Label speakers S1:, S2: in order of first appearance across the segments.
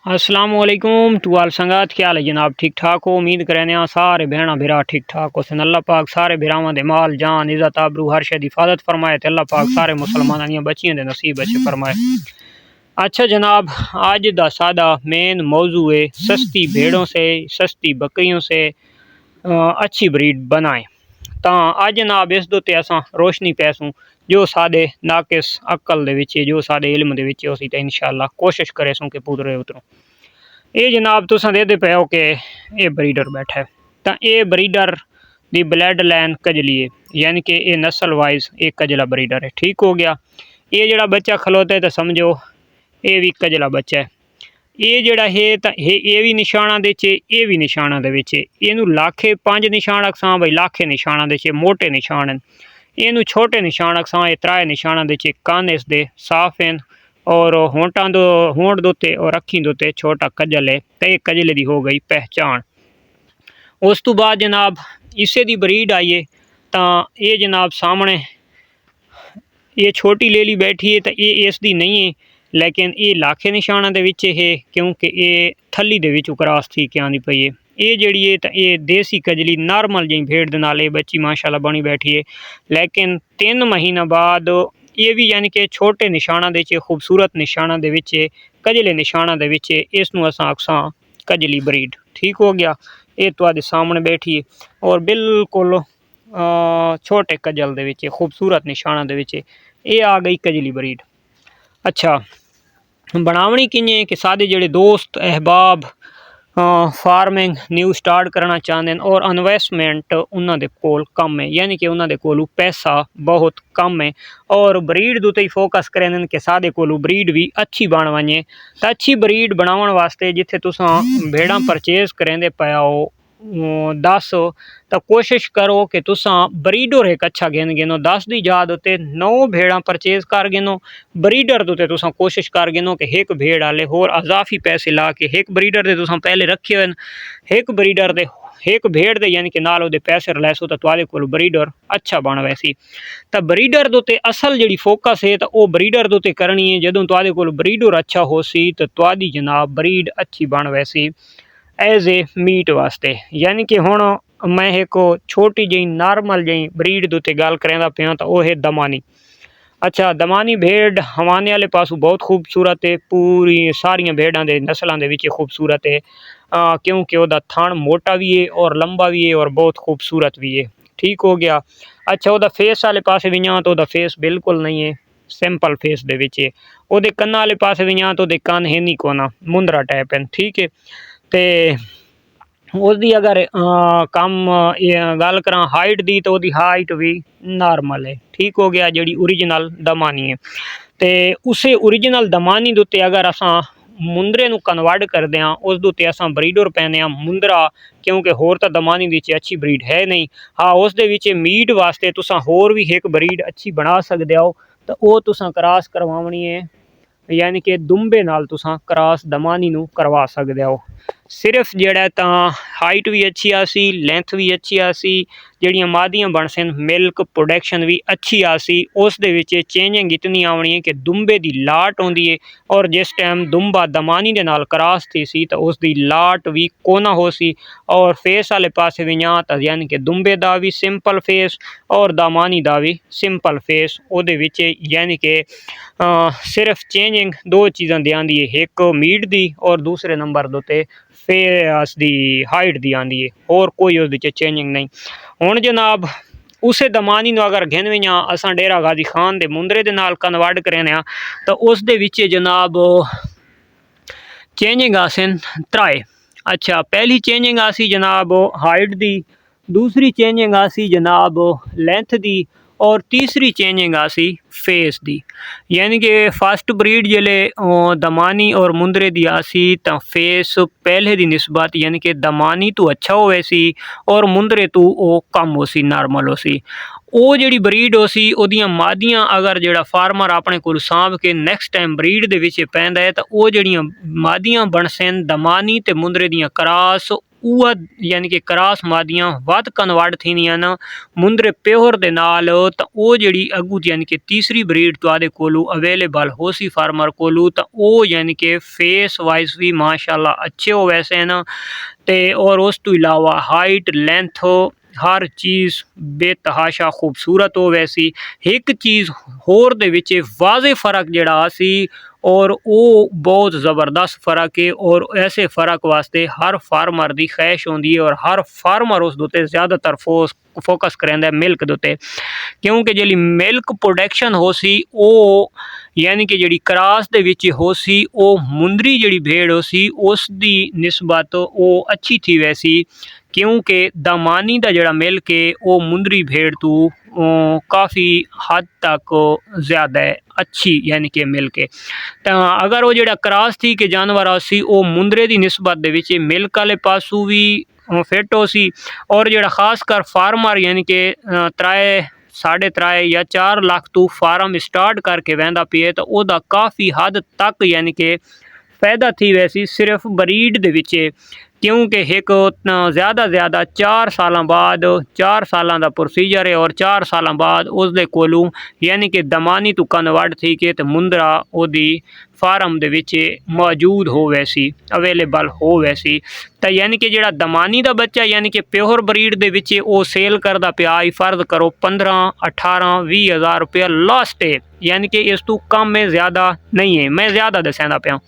S1: अस्सलामुअलैकुम टू आल संगात, क्या हाल है जनाब? ठीक ठाक हो? उम्मीद करें सारे भैन भरा ठीक ठाक हो। अल्लाह पाक सारे भरावां दे माल जान इज़्ज़त आबरू हर शे दी हिफाजत फरमाए ते अल्लाह पाक सारे मुसलमानां दियां बच्चियां दे नसीब अच्छे फरमाए। अच्छा जनाब, आज दा सादा मेन मौजू है सस्ती भेड़ों से सस्ती बकरियों से अच्छी ब्रीड बनाएं। तो आज जनाब इस दे असां रोशनी पैसूं जो सादे नाकिस अकल दे विच जो सादे इल्म दे विच उसी ते इंशाअल्लाह कोशिश करेसूं कि पूरे उतरों। ये जनाब तुसां देते पे हो कि ये ब्रीडर बैठा है, तो ये breeder the blood line Kajli है, यानी कि ये नस्ल वाइज एक कजला ब्रीडर है। ठीक हो गया। ये जड़ा बच्चा खलोता है तो समझो ये भी कजला बच्चा है। ये जड़ा है तो ये भी निशाना दे चे, ये भी निशाना दे विच इनू लाखे 5 निशान अक्सां भाई लाखे निशाना दे चे मोटे निशान हैं। इनू छोटे निशान अक्सां ये 3 निशाना दे चे कान इस दे साफ हैं और होंटां दो होंठ दोते और अखीं दोते छोटा कजल है, तो ये कजले दी हो गई पहचान। उस तो बाद जनाब इसे दी ब्रीड आई है, तो ये जनाब सामने ये छोटी लेली बैठी है, तो ये इस दी नहीं है, लेकिन ये लाखे निशाना दे विच है क्योंकि ये थली दे विच क्रॉस थी के आंदी पई है। ये जड़ी है तो ये देसी कजली नॉर्मल जी भेड़ दे नाल ये बच्ची माशाल्लाह बनी बैठी है, लेकिन 3 महीना बाद ये भी यानी कि छोटे निशाना दे चे खूबसूरत निशाना दे विच कजले निशाना दे विच इसनू असां अक्सां कजली ब्रीड। ठीक हो गया। ये तुहाडे सामने बैठी है और बिल्कुल छोटे कजल दे विच खूबसूरत निशाना दे विच ये आ गई कजली ब्रीड। अच्छा बनावनी किंजे कि सादे जड़े दोस्त अहबाब फार्मिंग न्यू स्टार्ट करना चाहते हैं और इन्वेस्टमेंट उन्होंने कोल कम है, यानी कि उन्होंने कोल पैसा बहुत कम है और ब्रीड दुते ही फोकस करें कि सादे कोल ब्रीड भी अच्छी बन वने। तो अच्छी ब्रीड बनावन वास्ते जिथे तुसां भेड़ां परचेज करेंदे पे हो 10 तो कोशिश करो कि तुसां ब्रीडर एक अच्छा गिन गिनो। 10 दी याद होते 9 भेड़ां परचेज कर गिनो, ब्रीडर दुते तुसां कोशिश कर गिनो कि एक भेड़ आले होर अजाफी पैसे ला के एक ब्रीडर दे तुसां पहले रखे हुए एक ब्रीडर दे एक भेड़ दे यानी कि नाल ओदे पैसे रलैसो तो तुहाडे कोल ब्रीडर अच्छा बन वैसी। तो ब्रीडर दुते असल जिहड़ी फोकस है तो वो ब्रीडर दुते करनी है। जदों तुहाडे कोल ब्रीडर अच्छा होसी तो तुहाडी जनाब ब्रीड अच्छी बन वैसी एज ए मीट वास्ते। यानी कि हुण मैं एक छोटी जी नॉर्मल जी ब्रीड दुते गल करदा पिया तो वह है दमानी। अच्छा दमानी भेड़ हवाने वाले पासों बहुत खूबसूरत है, पूरी सारिया भेड़ां दे नस्लों के खूबसूरत है क्योंकि वह थान मोटा भी है और लंबा भी है और बहुत खूबसूरत भी है। ठीक हो गया। अच्छा वह फेस वाले पास भी यहाँ तो फेस बिल्कुल नहीं है, सिंपल फेस दे विच है। ओदे कन्ना वाले पास भी यहाँ तो कन है नहीं कोना मुंदरा टाइप है। ठीक है। तो उसकी अगर कम गल करा हाइट दी तो उसकी हाइट भी नॉर्मल है। ठीक हो गया। जी ओरिजिनल दमानी है तो उसे ओरिजिनल दमानी दुते अगर असां मुंदरे नू कन्वर्ट करते हैं उस दुते असां ब्रीडर पैने मुंदरा, क्योंकि होर तो दमानी दी अच्छी ब्रीड है नहीं। हाँ उस दे विच मीट वास्ते तुसां होर भी एक ब्रीड अच्छी बना सकते हो, तो वह तुसां क्रॉस करवानी है, यानी कि दुंबे नाल तुसां क्रॉस दमानी नू करवा सकते हो। सिर्फ जड़ा तो हाइट भी अच्छी आसी, लेंथ भी अच्छी आसी, जड़ियाँ मादियाँ बन सन मिल्क प्रोडक्शन भी अच्छी आसी। उस दे विच चेंजिंग इतनी आवनी है कि दुंबे दी लाट आउंदी है और जिस टाइम दुंबा दमानी दे नाल क्रॉस थी सी तो उसकी लाट भी कोना हो सी और फेस वाले पासे भी यहाँ तो यानी कि दुंबे दा भी सिंपल फेस और दमानी दा भी सिंपल फेस। उहदे विच यानी कि सिर्फ चेंजिंग 2 चीज़ां दी आंदी है, एक मीट दी और दूसरे नंबर दोते फेस दी हाइट दी आंदी है, और कोई उस चेंजिंग नहीं। हुण जनाब उसे दमानी नू अगर गिन भी असां डेरा गाजी खान दे मुंदरे दे नाल कन्वर्ट करें तो उस दे विच जनाब चेंजिंग आसन 3। अच्छा पहली चेंजिंग आसी जनाब हाइट दी, दूसरी चेंजिंग आसी जनाब लेंथ दी और तीसरी चेंजिंग आसी फेस दी। यानी कि फर्स्ट ब्रीड जले दमानी और मुंदरे दी आसी तो फेस पहले दी निस्बत यानी कि दमानी तो अच्छा होवे सी और मुंदरे तो वो कम हो सी नॉर्मल हो सी। वो जी ब्रीड हो सी ओदियां मादियां अगर जड़ा फार्मर अपने को सांभ के नैक्सट टाइम ब्रीड दे विच पैंदा है तो वो जड़ियां मादियां बन सन दमानी ते मुंदरे दियां क्रॉस उहा यानी कि क्रॉस मादियां वध कन्वर्ट थींदियां न मुंदरे प्योर दे नाल तो वो जिहड़ी अगू यानी कि तीसरी ब्रीड तुहाडे कोलू अवेलेबल हो सी फार्मर कोलू तो वो यानी कि फेस वाइज भी माशाल्लाह अच्छे हो वैसे न ते और उस तो इलावा हाइट लेंथ हर चीज़ बेतहाशा खूबसूरत हो वैसी। एक चीज़ होर दे विच वाज़े फ़र्क जिहड़ा सी और वो बहुत ज़बरदस्त फ़र्क है और ऐसे फ़र्क वास्ते हर फार्मर की ख्वाहिश होंदी है और हर फार्मर उस उत्ते ज़्यादातर फोकस करेंदा है मिल्क दे उत्ते, क्योंकि जिहड़ी मिल्क प्रोडक्शन हो सी वो यानी कि जिहड़ी क्रॉस दे विच हो सी वो मुंदरी जिहड़ी भेड़ हो सी उस दी निस्बत वो अच्छी थी वैसी, क्योंकि दामानी दा जिहड़ा मिल्क है वो मुंदरी भेड़ तो काफ़ी हद तक ज़्यादा अच्छी यानी कि मिल्क है। तो अगर वो जिहड़ा क्रॉस थी कि जानवर सी वो मुंदरे की निस्बत दे विच मिल्क वाले पासू भी फिट हो सी और जिहड़ा खासकर फार्मर यानी कि 3.5 या 4 लाख तो फार्म स्टार्ट करके वहदा पिए तो वह काफ़ी हद तक यानी कि फायदा थी वैसी सिर्फ ब्रीड दे विच, क्योंकि एक ज़्यादा 4 साल बाद 4 साल का प्रोसीजर है और 4 साल बाद उसके कोलू यानी कि दमानी तो कन्वर्ट थी के तो मुंदरा ओदी फार्म दे विच मौजूद हो वैसी अवेलेबल हो वैसी। तो यानी कि जिहड़ा दमानी का बच्चा यानी कि प्योर ब्रीड दे विच वो सेल करदा पिया फर्ज करो 15, 18, 20 हज़ार रुपया लास्ट है, यानी कि इस तो कम है, ज़्यादा नहीं है, मैं ज़्यादा दसांदा पिया।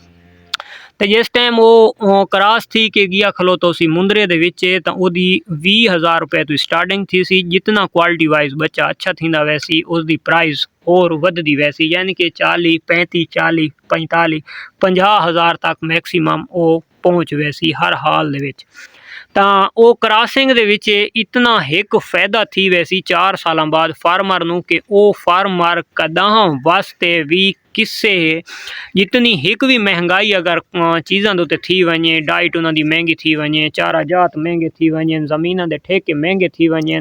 S1: तो जिस टाइम वो क्रॉस थी कि गिया खलोतो सी मुंदरे दे विच तो ओदी 20 हज़ार रुपये तो स्टार्टिंग थी सी, जितना क्वालिटी वाइज बच्चा अच्छा थींदा वैसी उसकी प्राइस और वधदी वैसी, यानी कि 40, 35, 40, 45, 50 हज़ार तक मैक्सीमम वो पहुँच वैसी हर हाल दे विच। तो वो क्रॉसिंग दे विच इतना एक फायदा थी वैसी 4 साल बाद फार्मर नूं कि वो फार्मर कदां वास्ते भी किस्से जितनी एक भी महंगाई अगर चीज़ों के उत्ते थी वने, डाइट उन्होंने महंगी थी वने, चारा जात महंगे थी वने, ज़मीन के ठेके महंगे थी वने,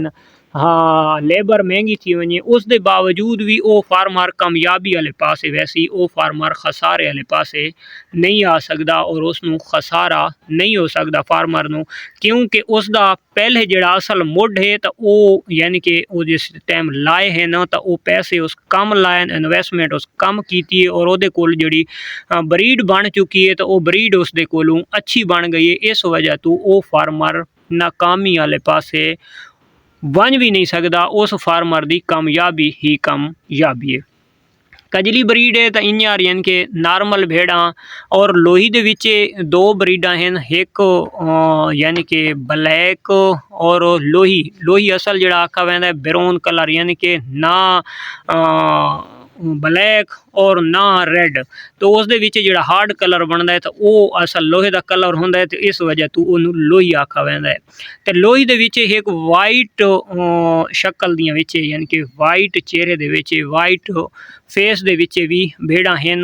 S1: हाँ लेबर महंगी थी वने, उस दे बावजूद भी वो फार्मर कामयाबी वाले पासे वैसी वो फार्मर खसारे वाले पासे नहीं आ सकता और उसनू खसारा नहीं हो सकता फार्मर नू, क्योंकि उसका पहले जिहड़ा असल मुढ़ है तो वो यानी कि वो जिस टाइम लाए है ना तो वो पैसे उस कम लाए, इन्वेस्टमेंट उस कम की है और वो कोल जिहड़ी ब्रीड बन चुकी है तो वो ब्रीड उसके कोलों अच्छी बन गई है, इस वजह तो वो फार्मर नाकामी वाले पासे बन भी नहीं सकता, उस फार्मर की कामयाबी ही कामयाबी है। कजली ब्रीड है तो इं यानी कि नॉर्मल भेड़ा और लोही दे विच 2 ब्रीडा हैं, एक यानी कि ब्लैक और लोही असल जिहड़ा आखा वैंदा है ब्राउन कलर, यानी कि ना ब्लैक और ना रेड, तो उस दे विच जिहड़ा हार्ड कलर बनता है तो वो असल लोहे का कलर होंदा है, तो इस वजह तो उन्होंने लोही आखा वैंदा है। तो लोही दे विच एक वाइट शक्ल दियां विच यानी कि वाइट चेहरे दे विच वाइट फेस दे विच भी भेड़ा हैं,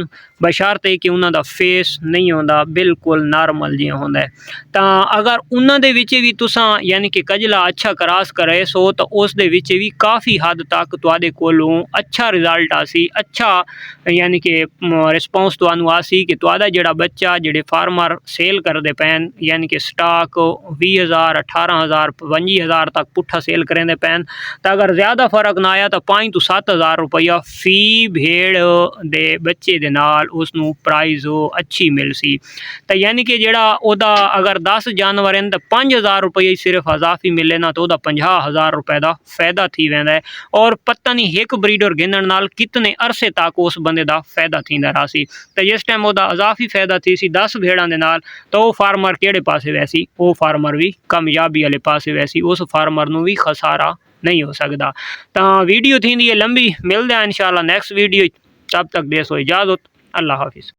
S1: बशर्ते कि उन्हों का फेस नहीं होंदा बिल्कुल नॉर्मल जिहा होंदा है। तो अगर उन्हों दे विच भी तुसां यानी कि कजला अच्छा क्रॉस करे सो तो उस दे विच भी काफ़ी हद तक तुहाडे कोलों अच्छा रिजल्ट आसी, अच्छा यानी कि रिस्पॉन्स तुहानू आसी कि तुहाडा जिहड़ा बच्चा जिहड़े फार्मर सेल करते पैन यानी कि स्टाक 20 हज़ार, 18 हज़ार, 25 हज़ार तक पुट्ठा सेल करेंदे पैन, तो अगर ज़्यादा फर्क ना आया तो 5 तो 7 हज़ार रुपया फी भेड़ दे बच्चे दे नाल उसनू प्राइज़ अच्छी मिल सी। तो यानी कि जिहड़ा ओदा अगर 10 जानवर हैं तो 5 हज़ार रुपये सिर्फ अजाफी मिले ना तो वह 50 हज़ार रुपये का फायदा थी वैंदा है, और पता नहीं एक ब्रीडर गिनण नाल कितने अरसे तक उस बंदे का फायदा थींदा रहा सी। तो जिस टाइम वह अजाफी फायदा थी सी 10 भेड़ां दे नाल तो वह फार्मर किहड़े पासे वैसी वो फार्मर भी कामयाबी वाले पासे वैसी, उस फार्मर नू भी खसारा नहीं हो सकता। तो वीडियो थी लंबी, मिलते हैं इंशाल्लाह नेक्स्ट वीडियो, तब तक देसो इजाज़त, अल्लाह हाफिज़।